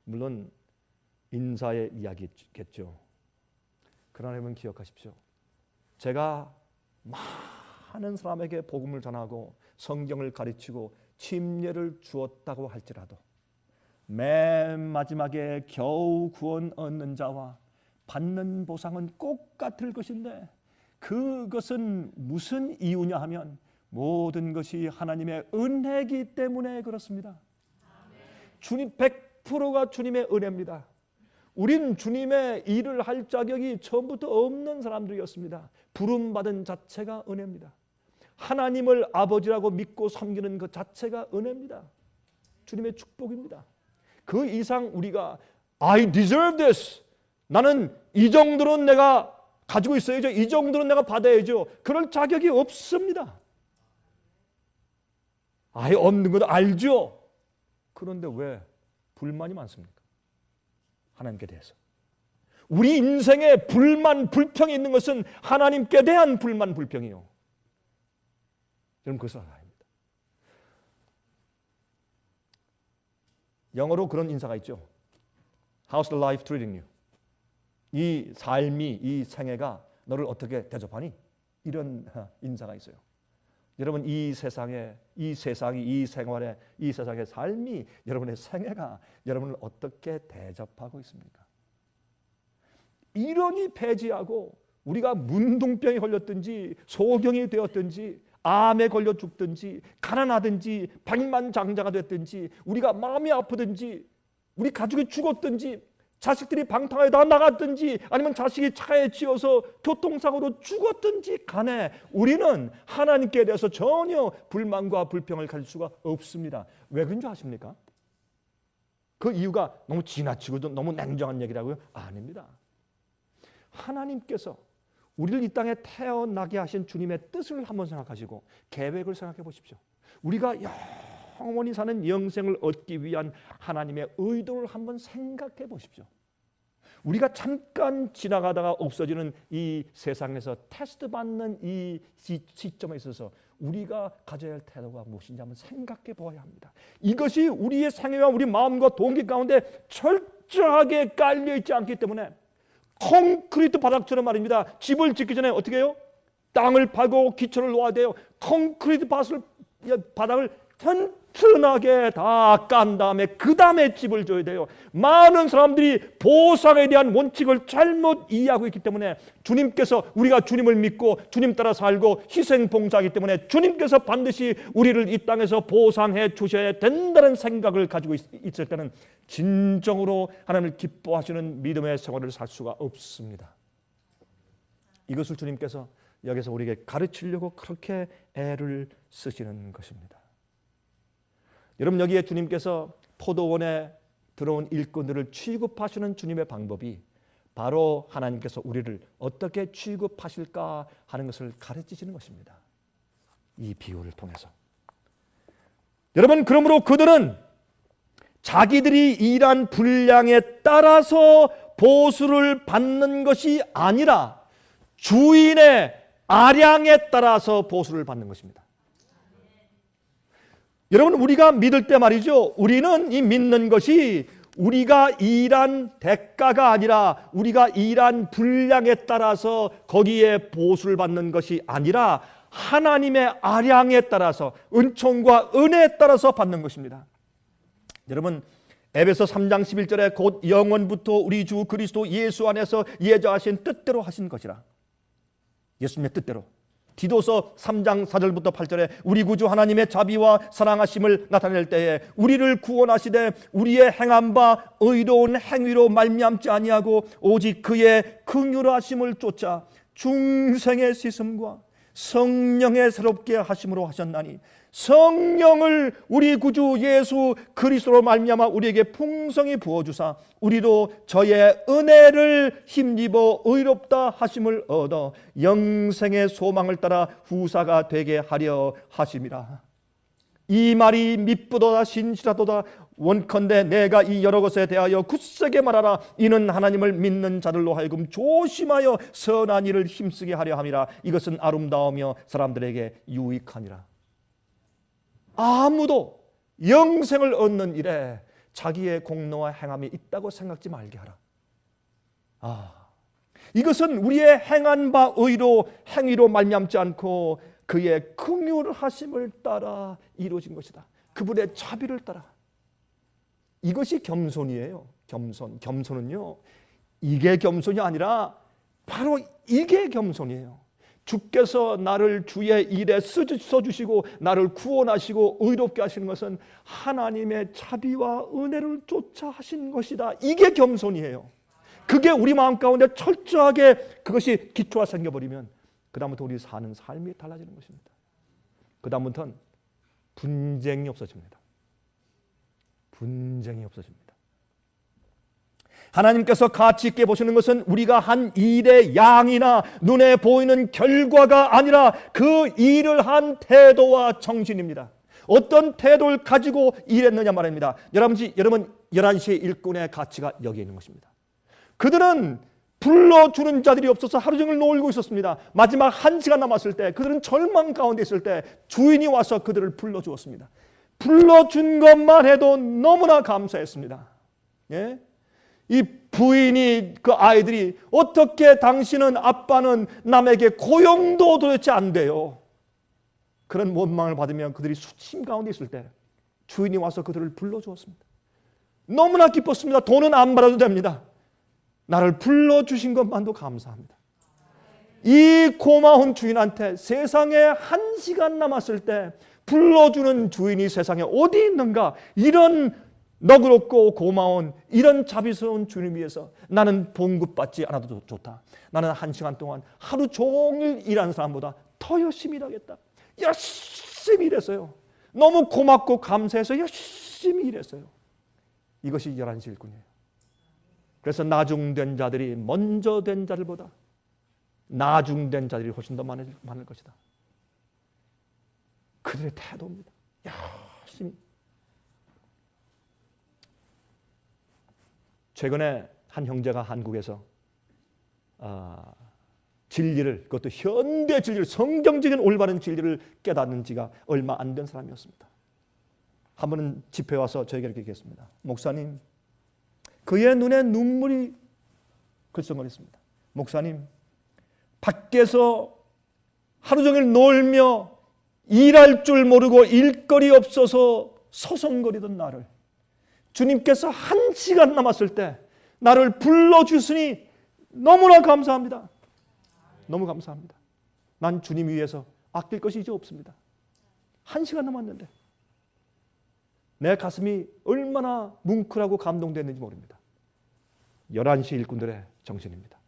물론 인사의 이야기겠죠. 그러나 여러분 기억하십시오. 제가 많은 사람에게 복음을 전하고 성경을 가르치고 침례를 주었다고 할지라도 맨 마지막에 겨우 구원 얻는 자와 받는 보상은 꼭 같을 것인데, 그것은 무슨 이유냐 하면 모든 것이 하나님의 은혜이기 때문에 그렇습니다. 주님 100%가 주님의 은혜입니다. 우린 주님의 일을 할 자격이 처음부터 없는 사람들이었습니다. 부름받은 자체가 은혜입니다. 하나님을 아버지라고 믿고 섬기는 것 자체가 은혜입니다. 주님의 축복입니다. 그 이상 우리가 I deserve this, 나는 이 정도는 내가 가지고 있어야죠, 이 정도는 내가 받아야죠, 그럴 자격이 없습니다. 아예 없는 건 알죠. 그런데 왜 불만이 많습니까? 하나님께 대해서. 우리 인생에 불만, 불평이 있는 것은 하나님께 대한 불만, 불평이요. 여러분, 그것을 알아야 합니다. 영어로 그런 인사가 있죠. How's the life treating you? 이 삶이, 이 생애가 너를 어떻게 대접하니? 이런 인사가 있어요. 여러분, 이 세상이, 이 생활에, 이 세상의 삶이, 여러분의 생애가 여러분을 어떻게 대접하고 있습니까? 이런이 폐지하고 우리가 문둥병에 걸렸든지 소경이 되었든지 암에 걸려 죽든지 가난하든지 백만장자가 됐든지 우리가 마음이 아프든지 우리 가족이 죽었든지 자식들이 방탕하게 다 나갔든지 아니면 자식이 차에 치여서 교통사고로 죽었든지 간에 우리는 하나님께 대해서 전혀 불만과 불평을 가질 수가 없습니다. 왜 그런 줄 아십니까? 그 이유가 너무 지나치고도 너무 냉정한 얘기라고요? 아닙니다. 하나님께서 우리를 이 땅에 태어나게 하신 주님의 뜻을 한번 생각하시고 계획을 생각해 보십시오. 우리가 영원히 사는 영생을 얻기 위한 하나님의 의도를 한번 생각해 보십시오. 우리가 잠깐 지나가다가 없어지는 이 세상에서 테스트 받는 이 시점에 있어서 우리가 가져야 할 태도가 무엇인지 한번 생각해 보아야 합니다. 이것이 우리의 생애와 우리 마음과 동기 가운데 철저하게 깔려 있지 않기 때문에 콘크리트 바닥처럼 말입니다. 집을 짓기 전에 어떻게 해요? 땅을 파고 기초를 놓아야 돼요. 콘크리트 바닥을 튼튼하게 다 깐 다음에 그 다음에 집을 져야 돼요. 많은 사람들이 보상에 대한 원칙을 잘못 이해하고 있기 때문에 주님께서 우리가 주님을 믿고 주님 따라 살고 희생 봉사하기 때문에 주님께서 반드시 우리를 이 땅에서 보상해 주셔야 된다는 생각을 가지고 있을 때는 진정으로 하나님을 기뻐하시는 믿음의 생활을 살 수가 없습니다. 이것을 주님께서 여기서 우리에게 가르치려고 그렇게 애를 쓰시는 것입니다. 여러분, 여기에 주님께서 포도원에 들어온 일꾼들을 취급하시는 주님의 방법이 바로 하나님께서 우리를 어떻게 취급하실까 하는 것을 가르치시는 것입니다. 이 비유를 통해서. 여러분, 그러므로 그들은 자기들이 일한 분량에 따라서 보수를 받는 것이 아니라 주인의 아량에 따라서 보수를 받는 것입니다. 여러분, 우리가 믿을 때 말이죠, 우리는 이 믿는 것이 우리가 일한 대가가 아니라 우리가 일한 분량에 따라서 거기에 보수를 받는 것이 아니라 하나님의 아량에 따라서 은총과 은혜에 따라서 받는 것입니다. 여러분, 에베소 3장 11절에 곧 영원부터 우리 주 그리스도 예수 안에서 예정하신 뜻대로 하신 것이라. 예수님의 뜻대로. 디도서 3장 4절부터 8절에 우리 구주 하나님의 자비와 사랑하심을 나타낼 때에 우리를 구원하시되 우리의 행한 바 의로운 행위로 말미암지 아니하고 오직 그의 긍휼하심을 쫓아 중생의 씻음과 성령의 새롭게 하심으로 하셨나니 성령을 우리 구주 예수 그리스도로 말미암아 우리에게 풍성히 부어주사 우리도 저의 은혜를 힘입어 의롭다 하심을 얻어 영생의 소망을 따라 후사가 되게 하려 하심이라. 이 말이 밉보다 신실하도다. 원컨대 내가 이 여러 것에 대하여 굳세게 말하라. 이는 하나님을 믿는 자들로 하여금 조심하여 선한 일을 힘쓰게 하려 함이라. 이것은 아름다우며 사람들에게 유익하니라. 아무도 영생을 얻는 일에 자기의 공로와 행함이 있다고 생각지 말게 하라. 이것은 우리의 행한 바 의로 행위로 말미암지 않고 그의 긍휼하심을 따라 이루어진 것이다. 그분의 자비를 따라. 이것이 겸손이에요. 겸손은요, 이게 겸손이 아니라 바로 이게 겸손이에요. 주께서 나를 주의 일에 써주시고 나를 구원하시고 의롭게 하시는 것은 하나님의 자비와 은혜를 쫓아 하신 것이다. 이게 겸손이에요. 그게 우리 마음 가운데 철저하게 그것이 기초가 생겨버리면 그 다음부터 우리 사는 삶이 달라지는 것입니다. 그 다음부터는 분쟁이 없어집니다. 분쟁이 없어집니다. 하나님께서 가치 있게 보시는 것은 우리가 한 일의 양이나 눈에 보이는 결과가 아니라 그 일을 한 태도와 정신입니다. 어떤 태도를 가지고 일했느냐 말입니다. 여러분 11시의 일꾼의 가치가 여기에 있는 것입니다. 그들은 불러주는 자들이 없어서 하루 종일 놀고 있었습니다. 마지막 1시간 남았을 때 그들은 절망 가운데 있을 때 주인이 와서 그들을 불러주었습니다. 불러준 것만 해도 너무나 감사했습니다. 예? 이 부인이 그 아이들이 어떻게 당신은 아빠는 남에게 고용도 도대체 안 돼요. 그런 원망을 받으며 그들이 수침 가운데 있을 때 주인이 와서 그들을 불러주었습니다. 너무나 기뻤습니다. 돈은 안 받아도 됩니다. 나를 불러주신 것만도 감사합니다. 이 고마운 주인한테 세상에 1시간 남았을 때 불러주는 주인이 세상에 어디 있는가, 이런 너그럽고 고마운 이런 자비스러운 주님 위해서 나는 봉급받지 않아도 좋다. 나는 1시간 동안 하루 종일 일하는 사람보다 더 열심히 일하겠다. 열심히 일했어요. 너무 고맙고 감사해서 열심히 일했어요. 이것이 11시 일꾼이에요. 그래서 나중된 자들이 먼저 된 자들보다 나중된 자들이 훨씬 더 많을 것이다. 그들의 태도입니다. 열심히. 최근에 한 형제가 한국에서 진리를, 그것도 현대 진리를, 성경적인 올바른 진리를 깨닫는 지가 얼마 안 된 사람이었습니다. 한 번은 집회에 와서 저에게 이렇게 얘기했습니다. 목사님, 그의 눈에 눈물이 글썽거렸습니다. 목사님, 밖에서 하루 종일 놀며 일할 줄 모르고 일거리 없어서 서성거리던 나를 주님께서 1시간 남았을 때 나를 불러주시니 너무나 감사합니다. 너무 감사합니다. 난 주님 위해서 아낄 것이 이제 없습니다. 1시간 남았는데 내 가슴이 얼마나 뭉클하고 감동됐는지 모릅니다. 11시 일꾼들의 정신입니다.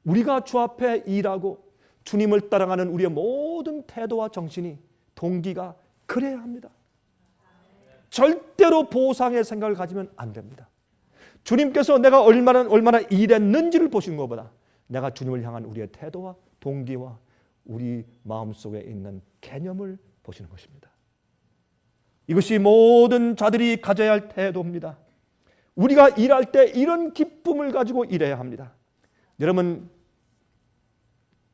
우리가 주 앞에 일하고 주님을 따라가는 우리의 모든 태도와 정신이, 동기가 그래야 합니다. 절대로 보상의 생각을 가지면 안 됩니다. 주님께서 내가 얼마나 일했는지를 보시는 것보다 내가 주님을 향한 우리의 태도와 동기와 우리 마음속에 있는 개념을 보시는 것입니다. 이것이 모든 자들이 가져야 할 태도입니다. 우리가 일할 때 이런 기쁨을 가지고 일해야 합니다. 여러분,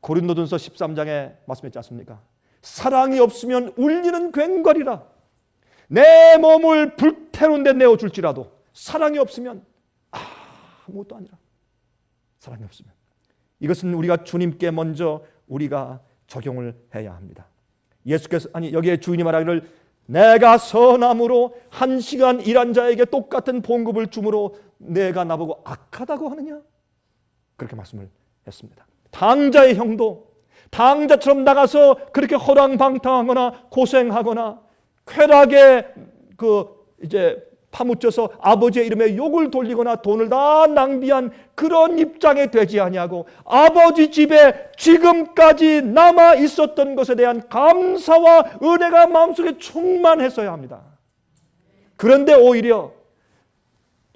고린도전서 13장에 말씀했지 않습니까? 사랑이 없으면 울리는 괭과리라. 내 몸을 불태운 데 내어줄지라도 사랑이 없으면 아무것도 아니라. 사랑이 없으면. 이것은 우리가 주님께 먼저 우리가 적용을 해야 합니다. 예수께서, 여기에 주인이 말하기를 내가 선함으로 1시간 일한 자에게 똑같은 봉급을 주므로 내가 나보고 악하다고 하느냐? 그렇게 말씀을 했습니다. 당자의 형도 당자처럼 나가서 그렇게 허랑방탕하거나 고생하거나 쾌락에 파묻혀서 아버지의 이름에 욕을 돌리거나 돈을 다 낭비한 그런 입장에 되지 아니하고 아버지 집에 지금까지 남아 있었던 것에 대한 감사와 은혜가 마음속에 충만했어야 합니다. 그런데 오히려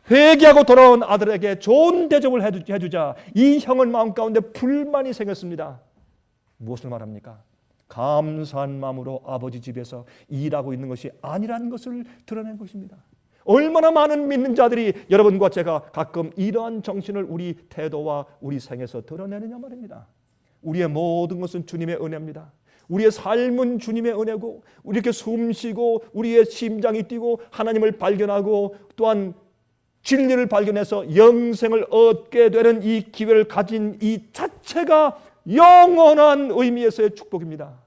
회개하고 돌아온 아들에게 좋은 대접을 해주자 이 형은 마음 가운데 불만이 생겼습니다. 무엇을 말합니까? 감사한 마음으로 아버지 집에서 일하고 있는 것이 아니라는 것을 드러낸 것입니다. 얼마나 많은 믿는 자들이 여러분과 제가 가끔 이러한 정신을 우리 태도와 우리 생에서 드러내느냐 말입니다. 우리의 모든 것은 주님의 은혜입니다. 우리의 삶은 주님의 은혜고, 우리 이렇게 숨쉬고 우리의 심장이 뛰고 하나님을 발견하고 또한 진리를 발견해서 영생을 얻게 되는 이 기회를 가진 이 자체가 영원한 의미에서의 축복입니다.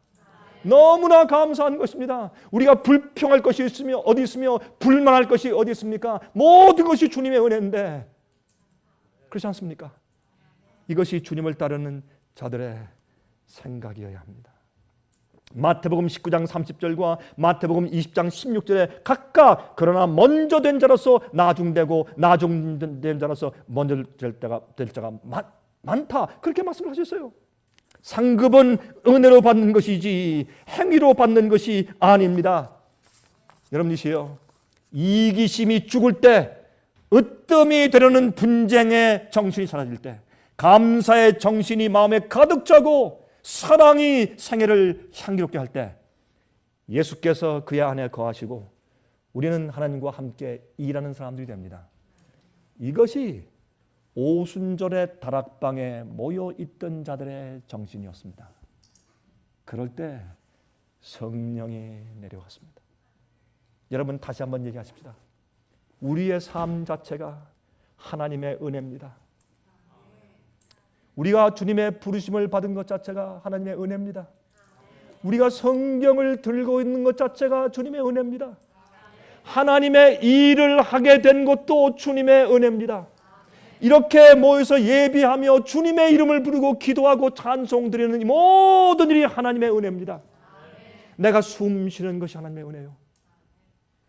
너무나 감사한 것입니다. 우리가 불평할 것이 있으며 어디 있으며 불만할 것이 어디 있습니까? 모든 것이 주님의 은혜인데 그렇지 않습니까? 이것이 주님을 따르는 자들의 생각이어야 합니다. 마태복음 19장 30절과 마태복음 20장 16절에 각각 그러나 먼저 된 자로서 나중되고 나중된 자로서 먼저 될 자가 많다, 그렇게 말씀을 하셨어요. 상급은 은혜로 받는 것이지 행위로 받는 것이 아닙니다. 여러분이시여, 이기심이 죽을 때, 으뜸이 되려는 분쟁의 정신이 사라질 때, 감사의 정신이 마음에 가득 차고 사랑이 생애를 향기롭게 할 때 예수께서 그의 안에 거하시고 우리는 하나님과 함께 일하는 사람들이 됩니다. 이것이 오순절의 다락방에 모여있던 자들의 정신이었습니다. 그럴 때 성령이 내려왔습니다. 여러분, 다시 한번 얘기하십시다. 우리의 삶 자체가 하나님의 은혜입니다. 우리가 주님의 부르심을 받은 것 자체가 하나님의 은혜입니다. 우리가 성경을 들고 있는 것 자체가 주님의 은혜입니다. 하나님의 일을 하게 된 것도 주님의 은혜입니다. 이렇게 모여서 예비하며 주님의 이름을 부르고 기도하고 찬송드리는 이 모든 일이 하나님의 은혜입니다. 내가 숨 쉬는 것이 하나님의 은혜요.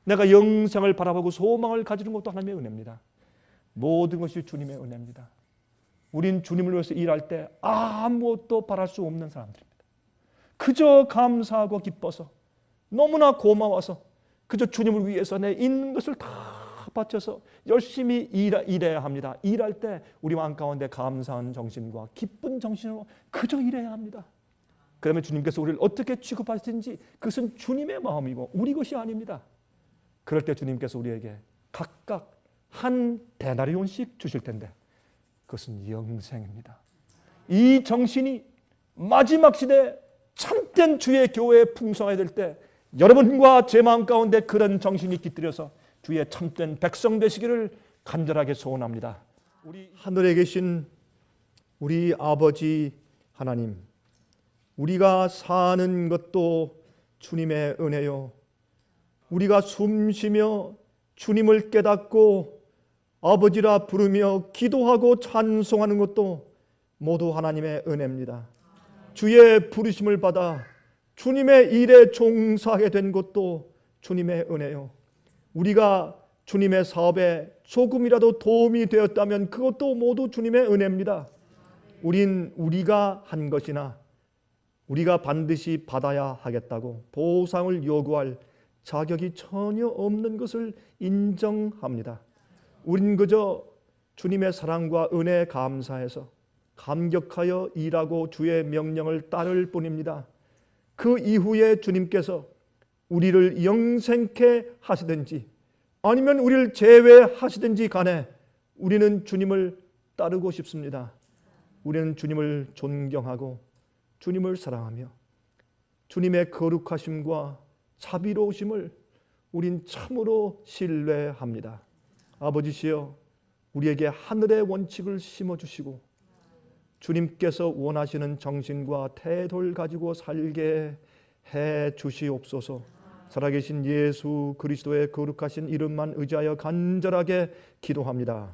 내가 영생을 바라보고 소망을 가지는 것도 하나님의 은혜입니다. 모든 것이 주님의 은혜입니다. 우린 주님을 위해서 일할 때 아무것도 바랄 수 없는 사람들입니다. 그저 감사하고 기뻐서, 너무나 고마워서 그저 주님을 위해서 내 있는 것을 다 바쳐서 열심히 일해야 합니다. 일할 때 우리 마음 가운데 감사한 정신과 기쁜 정신으로 그저 일해야 합니다. 그러면 주님께서 우리를 어떻게 취급하시든지 그것은 주님의 마음이고 우리 것이 아닙니다. 그럴 때 주님께서 우리에게 각각 한 데나리온씩 주실 텐데 그것은 영생입니다. 이 정신이 마지막 시대 참된 주의 교회에 풍성해야 될 때 여러분과 제 마음 가운데 그런 정신이 깃들여서 주의 참된 백성 되시기를 간절하게 소원합니다. 우리 하늘에 계신 우리 아버지 하나님, 우리가 사는 것도 주님의 은혜요, 우리가 숨쉬며 주님을 깨닫고 아버지라 부르며 기도하고 찬송하는 것도 모두 하나님의 은혜입니다. 주의 부르심을 받아 주님의 일에 종사하게 된 것도 주님의 은혜요, 우리가 주님의 사업에 조금이라도 도움이 되었다면 그것도 모두 주님의 은혜입니다. 우린 우리가 한 것이나 우리가 반드시 받아야 하겠다고 보상을 요구할 자격이 전혀 없는 것을 인정합니다. 우린 그저 주님의 사랑과 은혜에 감사해서 감격하여 일하고 주의 명령을 따를 뿐입니다. 그 이후에 주님께서 우리를 영생케 하시든지 아니면 우리를 제외하시든지 간에 우리는 주님을 따르고 싶습니다. 우리는 주님을 존경하고 주님을 사랑하며 주님의 거룩하심과 자비로우심을 우린 참으로 신뢰합니다. 아버지시여, 우리에게 하늘의 원칙을 심어주시고 주님께서 원하시는 정신과 태도를 가지고 살게 해 주시옵소서. 살아계신 예수 그리스도의 거룩하신 이름만 의지하여 간절하게 기도합니다.